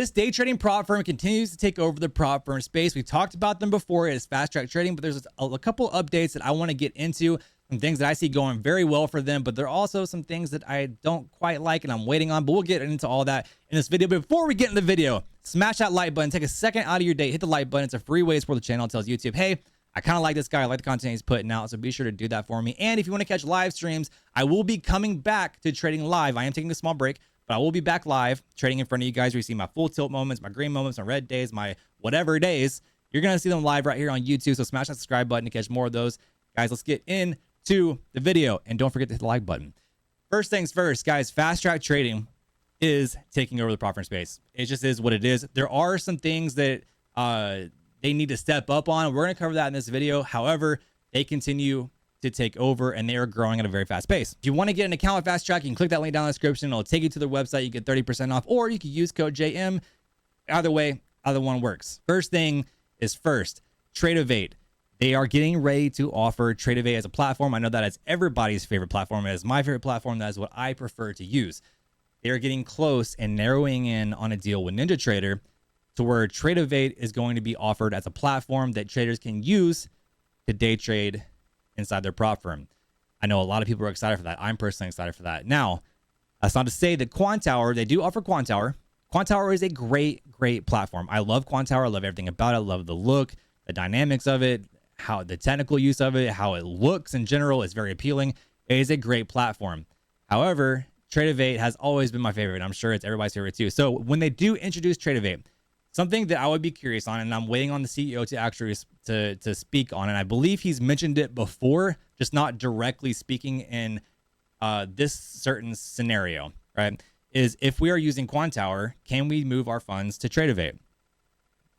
This day trading prop firm continues to take over the prop firm space. We've talked about them before. It is fast track trading, but there's a couple updates that I want to get into. Some things that I see going very well for them, but there are also some things that I don't quite like and I'm waiting on, but we'll get into all that in this video. But before we get in the video, smash that like button, take a second out of your day, hit the like button. It's a free way to support the channel. It tells YouTube, hey, I kind of like this guy. I like the content he's putting out, so be sure to do that for me. And if you want to catch live streams, I will be coming back to trading live. I am taking a small break, but I will be back live trading in front of you guys where you see my full tilt moments, my green moments, my red days, my whatever days. You're going to see them live right here on YouTube, so smash that subscribe button to catch more of those. Guys, let's get into the video, and don't forget to hit the like button. First things first, guys, fast track trading is taking over the prop firm space. It just is what it is. There are some things that they need to step up on. We're going to cover that in this video. However, they continue to take over and they are growing at a very fast pace. If you want to get an account with Fast Track, you can click that link down in the description. It'll take you to their website. You get 30% off, or you can use code JM. Either way, either one works. First thing is first, Tradevate. They are getting ready to offer Tradevate as a platform. I know that is everybody's favorite platform. It is my favorite platform. That is what I prefer to use. They are getting close and narrowing in on a deal with NinjaTrader to where Tradevate is going to be offered as a platform that traders can use to day trade inside their prop firm. I know a lot of people are excited for that. I'm personally excited for that. Now, that's not to say that Quantower, they do offer Quantower. Quantower is a great platform. I love Quantower. I love everything about it. I love the look, the dynamics of it, how the technical use of it, how it looks in general is very appealing. It is a great platform. However, Tradevate has always been my favorite. I'm sure it's everybody's favorite too. So when they do introduce Tradevate, something that I would be curious on, and I'm waiting on the CEO to actually to speak on, and I believe he's mentioned it before, just not directly speaking in this certain scenario, right? Is if we are using Quantower, can we move our funds to Tradevate?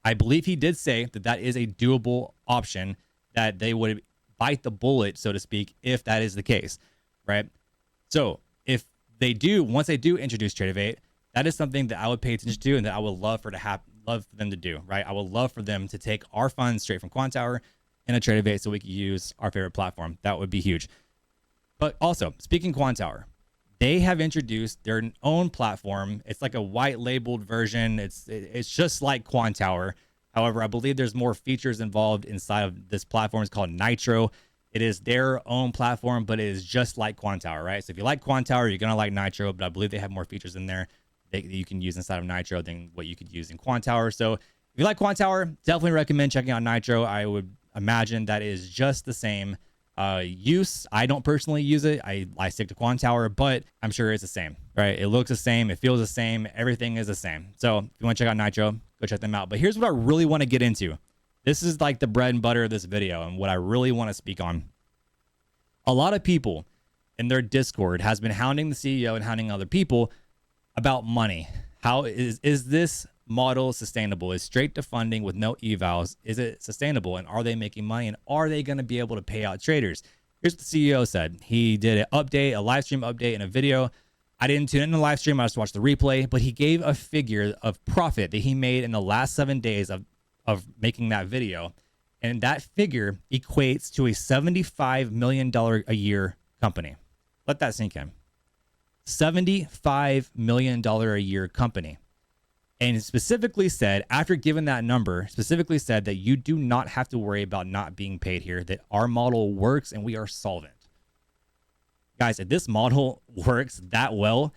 I believe he did say that that is a doable option, that they would bite the bullet, so to speak, if that is the case, right? So if they do, once they do introduce Tradevate, that is something that I would pay attention to and that I would love for them to do, right? I would love for them to take our funds straight from Quantower and a Tradevate so we could use our favorite platform. That would be huge. But also, speaking Quantower, they have introduced their own platform. It's like a white labeled version. It's just like Quantower. However, I believe there's more features involved inside of this platform. It's called Nitro. It is their own platform, but it is just like Quantower, right? So if you like Quantower, you're going to like Nitro, but I believe they have more features in there that you can use inside of Nitro than what you could use in Quantower. So if you like Quantower, definitely recommend checking out Nitro. I would imagine that is just the same use. I don't personally use it. I stick to Quantower, but I'm sure it's the same, right? It looks the same. It feels the same. Everything is the same. So if you want to check out Nitro, go check them out. But here's what I really want to get into. This is like the bread and butter of this video and what I really want to speak on. A lot of people in their Discord has been hounding the CEO and hounding other people about money. How is this model sustainable? Is straight to funding with no evals, is it sustainable? And are they making money? And are they going to be able to pay out traders? Here's what the CEO said. He did an update, a live stream update in a video. I didn't tune in the live stream. I just watched the replay, but he gave a figure of profit that he made in the last 7 days of making that video. And that figure equates to a $75 million a year company. Let that sink in. $75 million a year company. And specifically said, after giving that number, specifically said that you do not have to worry about not being paid here, that our model works and we are solvent. Guys, if this model works that well,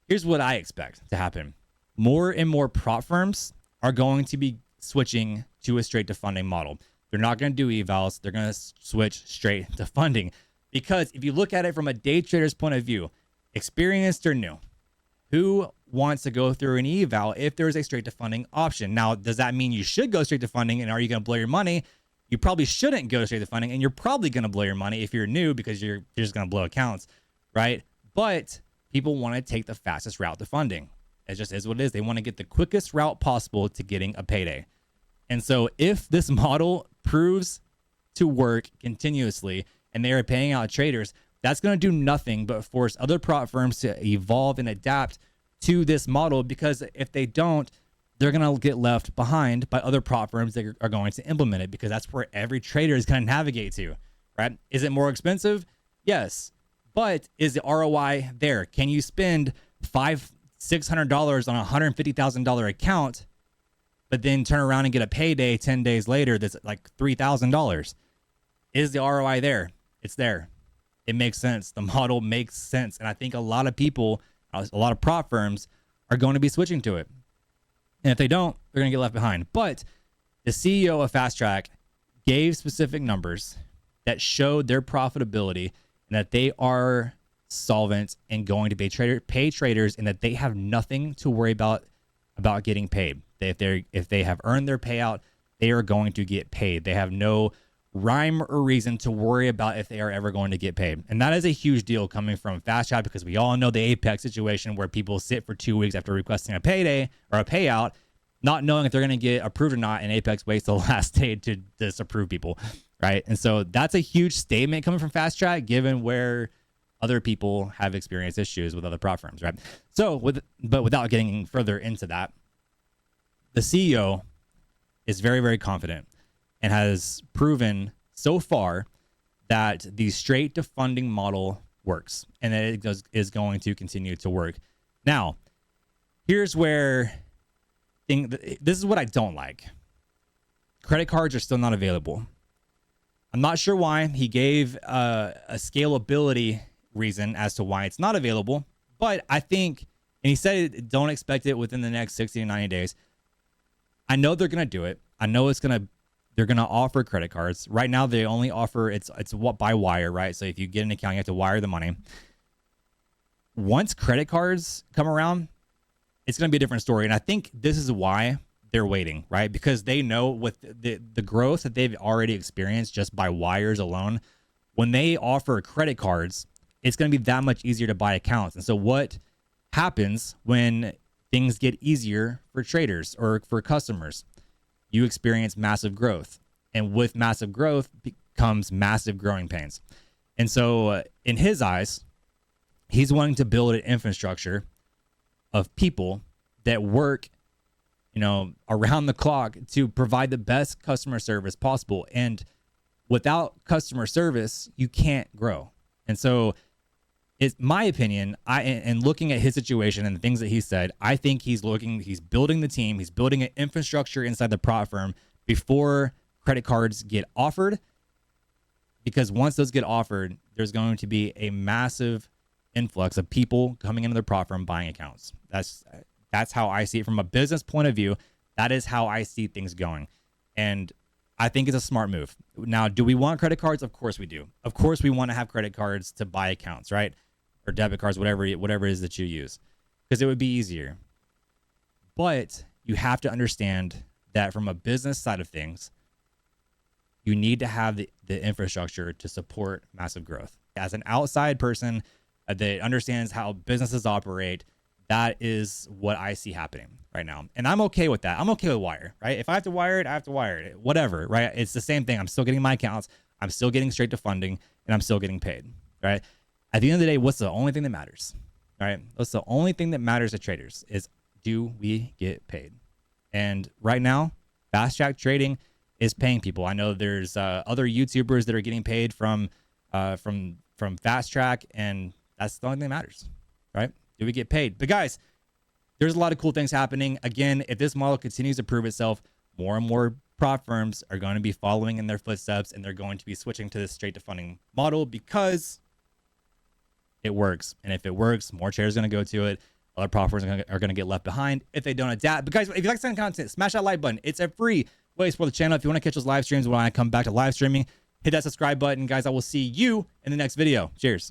here's what I expect to happen. More and more prop firms are going to be switching to a straight to funding model. They're not going to do evals. They're going to switch straight to funding. Because if you look at it from a day trader's point of view, experienced or new, who wants to go through an eval if there's a straight to funding option? Now, does that mean you should go straight to funding? And are you going to blow your money? You probably shouldn't go straight to funding, and you're probably going to blow your money if you're new because you're just going to blow accounts, right? But people want to take the fastest route to funding. It just is what it is. They want to get the quickest route possible to getting a payday. And so if this model proves to work continuously and they are paying out traders, that's going to do nothing but force other prop firms to evolve and adapt to this model, because if they don't, they're going to get left behind by other prop firms that are going to implement it, because that's where every trader is going to navigate to, right? Is it more expensive? Yes. But is the ROI there? Can you spend $600 on a $150,000 account, but then turn around and get a payday 10 days later that's like $3,000. Is the ROI there? It's there. It makes sense. The model makes sense. And I think a lot of people, a lot of prop firms are going to be switching to it. And if they don't, they're going to get left behind. But the CEO of Fast Track gave specific numbers that showed their profitability and that they are solvent and going to pay traders, and that they have nothing to worry about getting paid. If they have earned their payout, they are going to get paid. They have no rhyme or reason to worry about if they are ever going to get paid. And that is a huge deal coming from Fast Track, because we all know the Apex situation where people sit for 2 weeks after requesting a payday or a payout, not knowing if they're going to get approved or not, and Apex waits the last day to disapprove people, right? And so that's a huge statement coming from Fast Track, given where other people have experienced issues with other prop firms, right? So, but without getting further into that, the CEO is very, very confident and has proven so far that the straight to funding model works, and that it is going to continue to work. Now, here's where this is what I don't like. Credit cards are still not available. I'm not sure why. He gave a scalability reason as to why it's not available, but I think, and he said don't expect it within the next 60 to 90 days. I know they're going to do it. I know they're going to offer credit cards. Right now, they only offer, it's what by wire, right? So if you get an account, you have to wire the money. Once credit cards come around, it's going to be a different story. And I think this is why they're waiting, right? Because they know with the growth that they've already experienced just by wires alone, when they offer credit cards, it's going to be that much easier to buy accounts. And so what happens when things get easier for traders or for customers? You experience massive growth. And with massive growth comes massive growing pains. And so in his eyes, he's wanting to build an infrastructure of people that work, around the clock to provide the best customer service possible. And without customer service, you can't grow. And so it's my opinion, and looking at his situation and the things that he said, I think he's building the team, he's building an infrastructure inside the prop firm before credit cards get offered. Because once those get offered, there's going to be a massive influx of people coming into the prop firm buying accounts. That's how I see it from a business point of view. That is how I see things going. And I think it's a smart move. Now, do we want credit cards? Of course we do. Of course we want to have credit cards to buy accounts, right? Or debit cards, whatever it is that you use, because it would be easier. But you have to understand that from a business side of things, you need to have the infrastructure to support massive growth. As an outside person that understands how businesses operate, that is what I see happening right now. And I'm okay with that. I'm okay with wire, right? If I have to wire it, I have to wire it. Whatever, right? It's the same thing. I'm still getting my accounts. I'm still getting straight to funding, and I'm still getting paid, right? At the end of the day, what's the only thing that matters, right? What's the only thing that matters to traders is, do we get paid? And right now, Fast Track Trading is paying people. I know there's other YouTubers that are getting paid from Fast Track, and that's the only thing that matters, right? Do we get paid? But guys, there's a lot of cool things happening. Again, if this model continues to prove itself, more and more prop firms are going to be following in their footsteps, and they're going to be switching to this straight to funding model because it works. And if it works, more traders are going to go to it. Other prop firms are going to get left behind if they don't adapt. But guys, if you like this kind of content, smash that like button. It's a free way to support the channel. If you want to catch those live streams when I come back to live streaming, hit that subscribe button. Guys, I will see you in the next video. Cheers.